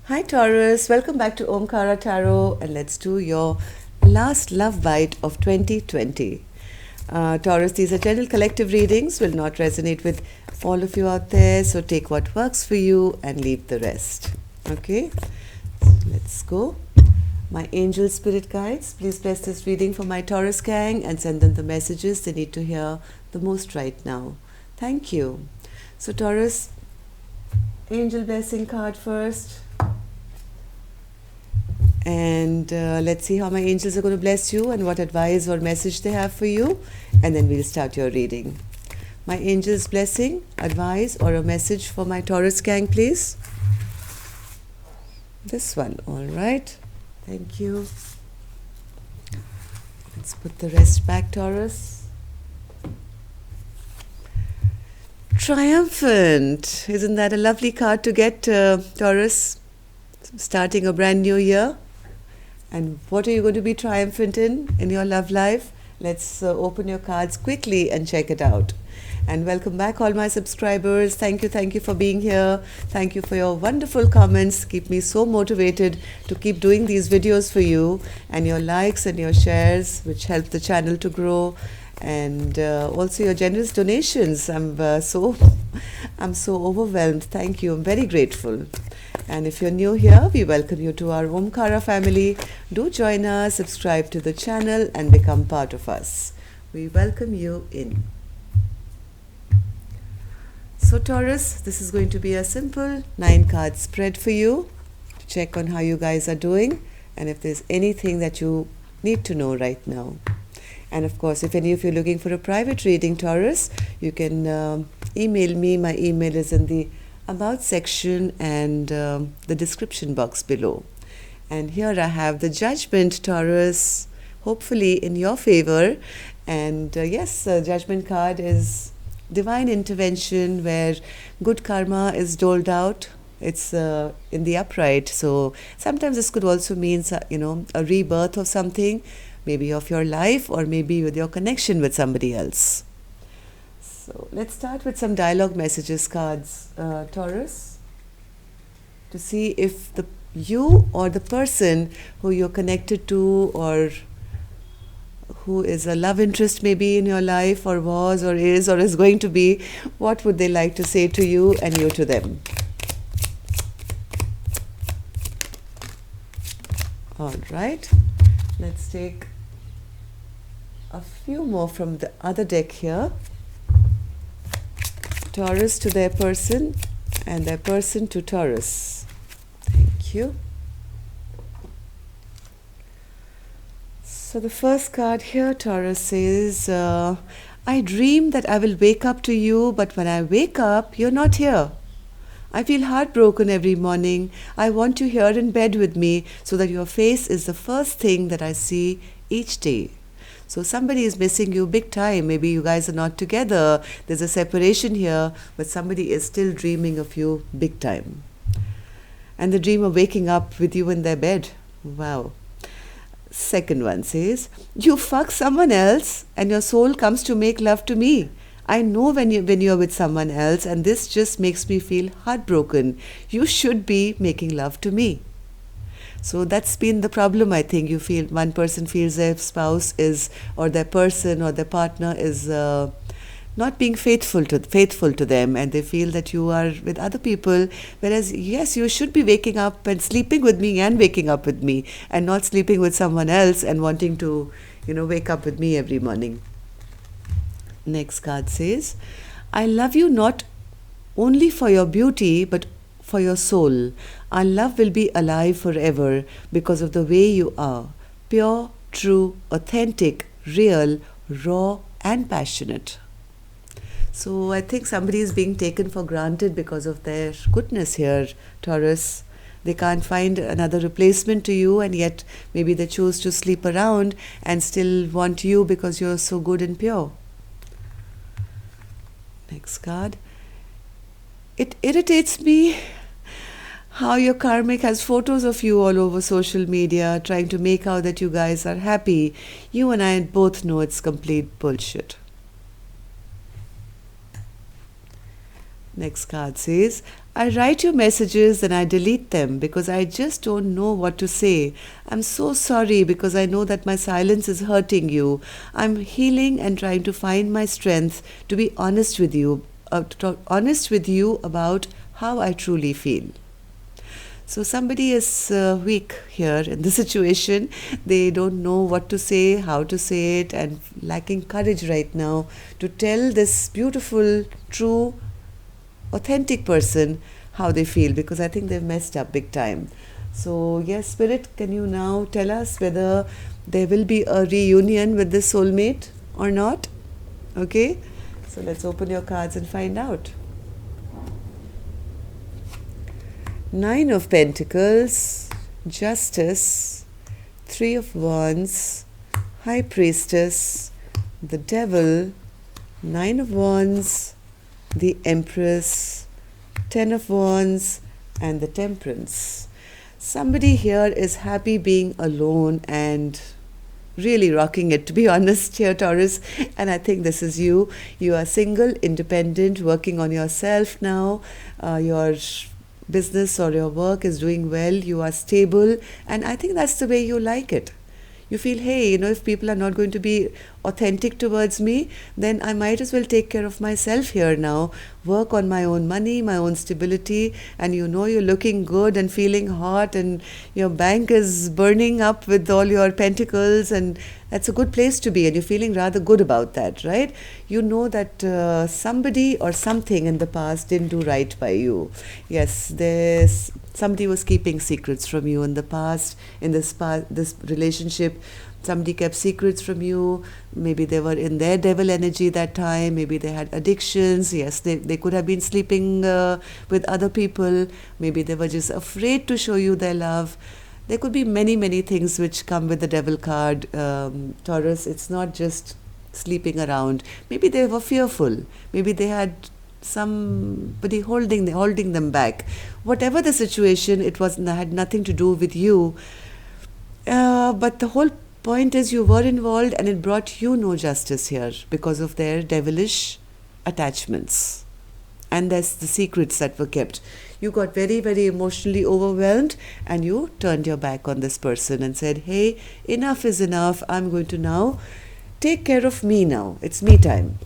Hi Taurus, welcome back to Omkara Tarot and let's do your last love bite of 2020. Taurus, these are general collective readings, will not resonate with all of you out there, so take what works for you and leave the rest. Okay, so let's go. My angel spirit guides, please bless this reading for my Taurus gang and send them the messages they need to hear the most right now. Thank you. So Taurus, angel blessing card first. And let's see how my angels are going to bless you and what advice or message they have for you, and then we'll start your reading. My angels blessing, advice or a message for my Taurus gang, please. This one, all right. Thank you. Let's put the rest back, Taurus. Triumphant. Isn't that a lovely card to get, Taurus? Starting a brand new year. And what are you going to be triumphant in your love life? Let's open your cards quickly and check it out. And welcome back, all my subscribers. Thank you for being here. Thank you for your wonderful comments. Keep me so motivated to keep doing these videos for you, and your likes and your shares, which help the channel to grow, and also your generous donations. I'm so overwhelmed. Thank you. I'm very grateful. And if you're new here, we welcome you to our Omkara family. Do join us, subscribe to the channel and become part of us. We welcome you in. So Taurus, this is going to be a simple 9-card spread for you to check on how you guys are doing and if there's anything that you need to know right now. And of course, if any of you are looking for a private reading, Taurus, you can email me. My email is in the About section and the description box below. And here I have the Judgment, Taurus, hopefully in your favor. And yes, Judgment card is divine intervention where good karma is doled out. It's in the upright. So sometimes this could also mean, a rebirth of something, maybe of your life or maybe with your connection with somebody else. So let's start with some dialogue messages cards, Taurus, to see if you or the person who you're connected to or who is a love interest maybe in your life or was or is going to be, what would they like to say to you and you to them? All right, let's take a few more from the other deck here. Taurus to their person and their person to Taurus. Thank you. So the first card here, Taurus, says, I dream that I will wake up to you, but when I wake up, you're not here. I feel heartbroken every morning. I want you here in bed with me so that your face is the first thing that I see each day. So somebody is missing you big time. Maybe you guys are not together. There's a separation here, but somebody is still dreaming of you big time. And the dream of waking up with you in their bed. Wow. Second one says, you fuck someone else and your soul comes to make love to me. I know when you're with someone else, and this just makes me feel heartbroken. You should be making love to me. So that's been the problem, I think. You feel one person feels their spouse is, or their person or their partner is not being faithful to them, and they feel that you are with other people, whereas yes, you should be waking up and sleeping with me and waking up with me, and not sleeping with someone else and wanting to, wake up with me every morning. Next card says, I love you not only for your beauty, but for your soul. Our love will be alive forever because of the way you are. Pure, true, authentic, real, raw, and passionate. So I think somebody is being taken for granted because of their goodness here, Taurus. They can't find another replacement to you, and yet maybe they choose to sleep around and still want you because you're so good and pure. Next card. It irritates me how your karmic has photos of you all over social media trying to make out that you guys are happy. You and I both know it's complete bullshit. Next card says, I write you messages and I delete them because I just don't know what to say. I'm so sorry because I know that my silence is hurting you. I'm healing and trying to find my strength to be honest with you, honest with you about how I truly feel. So somebody is weak here in the situation. They don't know what to say, how to say it, and lacking courage right now to tell this beautiful, true, authentic person how they feel, because I think they've messed up big time. So yes, Spirit, can you now tell us whether there will be a reunion with this soulmate or not? Okay, so let's open your cards and find out. Nine of Pentacles, Justice, Three of Wands, High Priestess, the Devil, Nine of Wands, the Empress, Ten of Wands, and the Temperance. Somebody here is happy being alone and really rocking it, to be honest here, Taurus. And I think this is you. You are single, independent, working on yourself now. Your business or your work is doing well. You are stable. And I think that's the way you like it. You feel, hey, if people are not going to be authentic towards me, then I might as well take care of myself here now, work on my own money, my own stability, and you're looking good and feeling hot, and your bank is burning up with all your pentacles, and that's a good place to be, and you're feeling rather good about that, right? You know that somebody or something in the past didn't do right by you. Yes, somebody was keeping secrets from you in the past, in this relationship. Somebody kept secrets from you. Maybe they were in their devil energy that time. Maybe they had addictions. Yes, they could have been sleeping with other people. Maybe they were just afraid to show you their love. There could be many, many things which come with the devil card, Taurus. It's not just sleeping around. Maybe they were fearful. Maybe they had somebody holding them back. Whatever the situation, had nothing to do with you. But the whole point is you were involved, and it brought you no justice here because of their devilish attachments. And there's the secrets that were kept. You got very, very emotionally overwhelmed, and you turned your back on this person and said, hey, enough is enough. I'm going to now take care of me now. It's me time.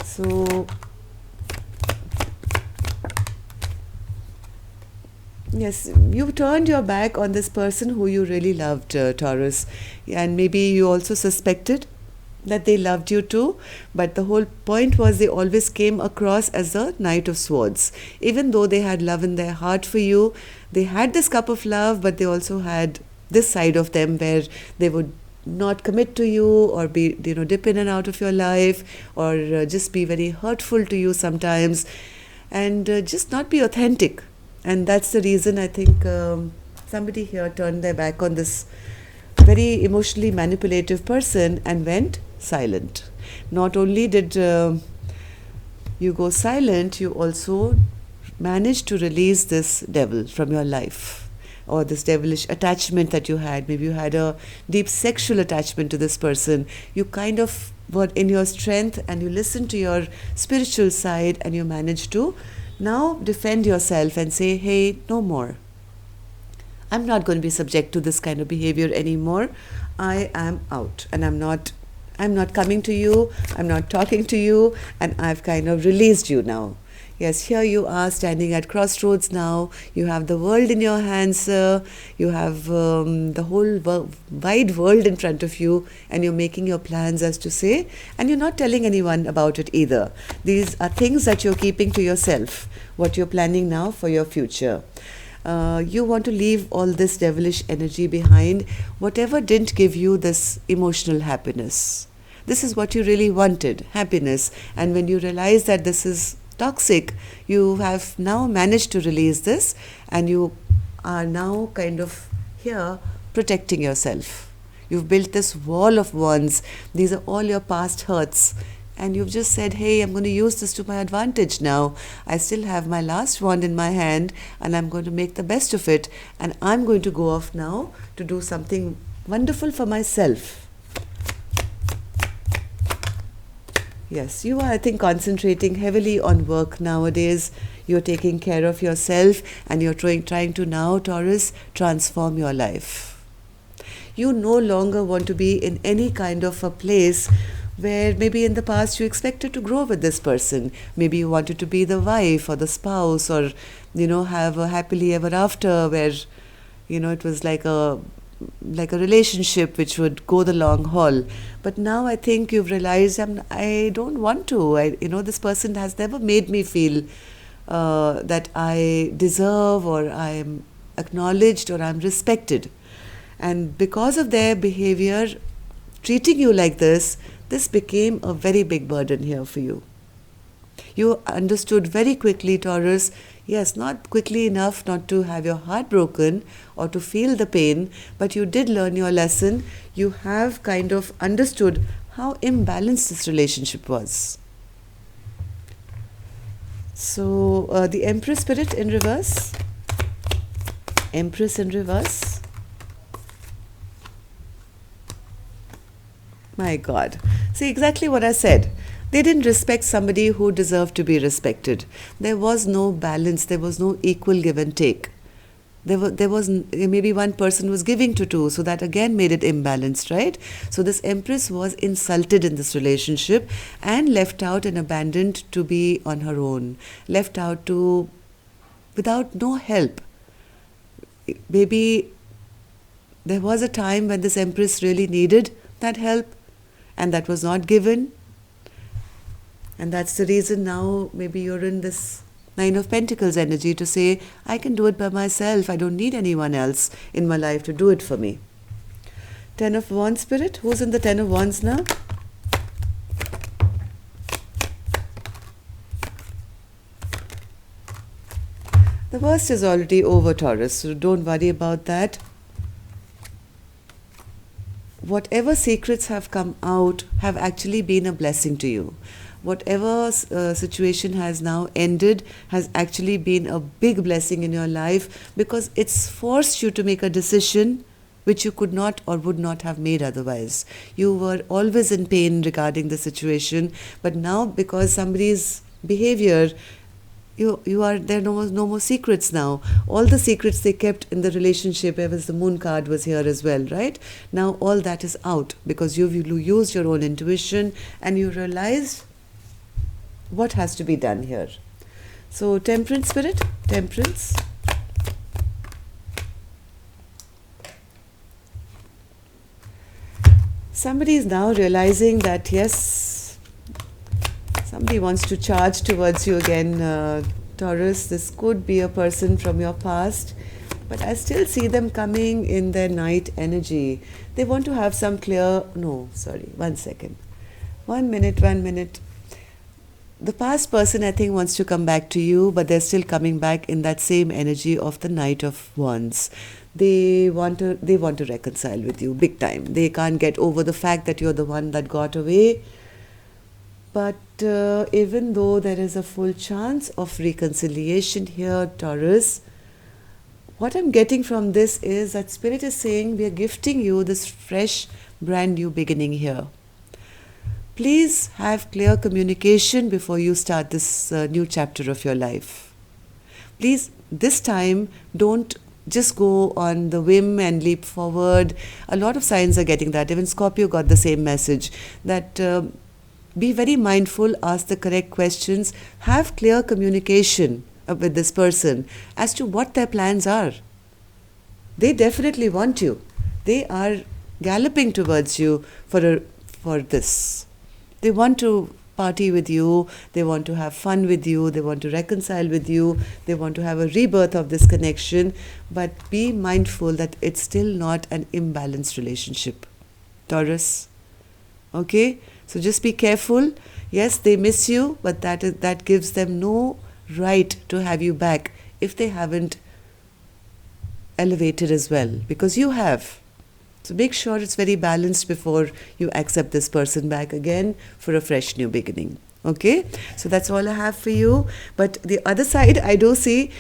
So yes, you turned your back on this person who you really loved, Taurus. And maybe you also suspected that they loved you too. But the whole point was they always came across as a Knight of Swords. Even though they had love in their heart for you, they had this cup of love, but they also had this side of them where they would not commit to you, or be, dip in and out of your life, or just be very hurtful to you sometimes, and just not be authentic. And that's the reason I think somebody here turned their back on this very emotionally manipulative person and went silent. Not only did you go silent, you also managed to release this devil from your life, or this devilish attachment that you had. Maybe you had a deep sexual attachment to this person. You kind of were in your strength, and you listened to your spiritual side, and you managed to now defend yourself and say, hey, no more. I'm not going to be subject to this kind of behavior anymore. I am out, and I'm not coming to you, I'm not talking to you, and I've kind of released you now. Yes, here you are standing at crossroads now. You have the world in your hands, you have the whole wide world in front of you, and you're making your plans, as to say, and you're not telling anyone about it either. These are things that you're keeping to yourself, what you're planning now for your future. You want to leave all this devilish energy behind, whatever didn't give you this emotional happiness. This is what you really wanted, happiness. And when you realize that this is toxic, you have now managed to release this, and you are now kind of here protecting yourself. You've built this wall of wands. These are all your past hurts. And you've just said, hey, I'm going to use this to my advantage now. I still have my last wand in my hand, and I'm going to make the best of it. And I'm going to go off now to do something wonderful for myself. Yes, you are, I think, concentrating heavily on work nowadays. You're taking care of yourself, and you're trying to now, Taurus, transform your life. You no longer want to be in any kind of a place where maybe in the past you expected to grow with this person. Maybe you wanted to be the wife or the spouse, or, have a happily ever after where, it was like a relationship which would go the long haul. But now I think you've realized I don't want to. This person has never made me feel that I deserve, or I'm acknowledged, or I'm respected. And because of their behavior, treating you like this became a very big burden here for you. You understood very quickly, Taurus, yes, not quickly enough not to have your heart broken or to feel the pain, but you did learn your lesson. You have kind of understood how imbalanced this relationship was. So, the Empress spirit in reverse. Empress in reverse. My God. See, exactly what I said. They didn't respect somebody who deserved to be respected. There was no balance. There was no equal give and take. There was maybe one person was giving to two, so that again made it imbalanced, right? So this Empress was insulted in this relationship and left out and abandoned to be on her own. Left out without no help. Maybe there was a time when this Empress really needed that help, and that was not given. And that's the reason now maybe you're in this Nine of Pentacles energy to say, I can do it by myself. I don't need anyone else in my life to do it for me. Ten of Wands spirit. Who's in the Ten of Wands now? The worst is already over, Taurus, so don't worry about that. Whatever secrets have come out have actually been a blessing to you. Whatever situation has now ended has actually been a big blessing in your life, because it's forced you to make a decision which you could not or would not have made otherwise. You were always in pain regarding the situation, but now because somebody's behavior, there are no more secrets now. All the secrets they kept in the relationship, ever the Moon card was here as well, right? Now all that is out because you've used your own intuition and you realized what has to be done here. So Temperance spirit, Temperance. Somebody is now realizing that yes, somebody wants to charge towards you again, Taurus. This could be a person from your past, but I still see them coming in their night energy. They want to have some one second. 1 minute. The past person, I think, wants to come back to you, but they're still coming back in that same energy of the Knight of Wands. They want to reconcile with you big time. They can't get over the fact that you're the one that got away. But even though there is a full chance of reconciliation here, Taurus, what I'm getting from this is that Spirit is saying we are gifting you this fresh, brand new beginning here. Please have clear communication before you start this new chapter of your life. Please, this time, don't just go on the whim and leap forward. A lot of signs are getting that. Even Scorpio got the same message, that be very mindful, ask the correct questions, have clear communication with this person as to what their plans are. They definitely want you. They are galloping towards you for this. They want to party with you, they want to have fun with you, they want to reconcile with you, they want to have a rebirth of this connection, but be mindful that it's still not an imbalanced relationship, Taurus. Okay? So just be careful. Yes, they miss you, but that gives them no right to have you back if they haven't elevated as well, because you have. So make sure it's very balanced before you accept this person back again for a fresh new beginning. Okay, so that's all I have for you. But the other side, I do see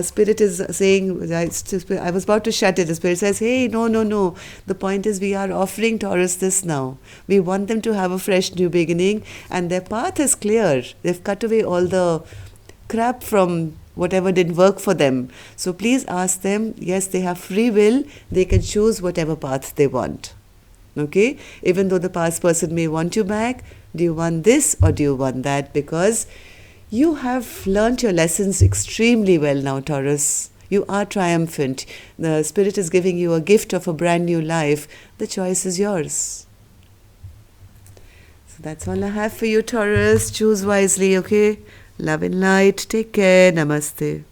Spirit is saying, I was about to shut it. The Spirit says, hey, no. The point is we are offering Taurus this now. We want them to have a fresh new beginning, and their path is clear. They've cut away all the crap from whatever didn't work for them. So please ask them. Yes, they have free will. They can choose whatever path they want. Okay? Even though the past person may want you back, do you want this or do you want that? Because you have learnt your lessons extremely well now, Taurus. You are triumphant. The Spirit is giving you a gift of a brand new life. The choice is yours. So that's all I have for you, Taurus. Choose wisely, okay? Love and light. Take care. Namaste.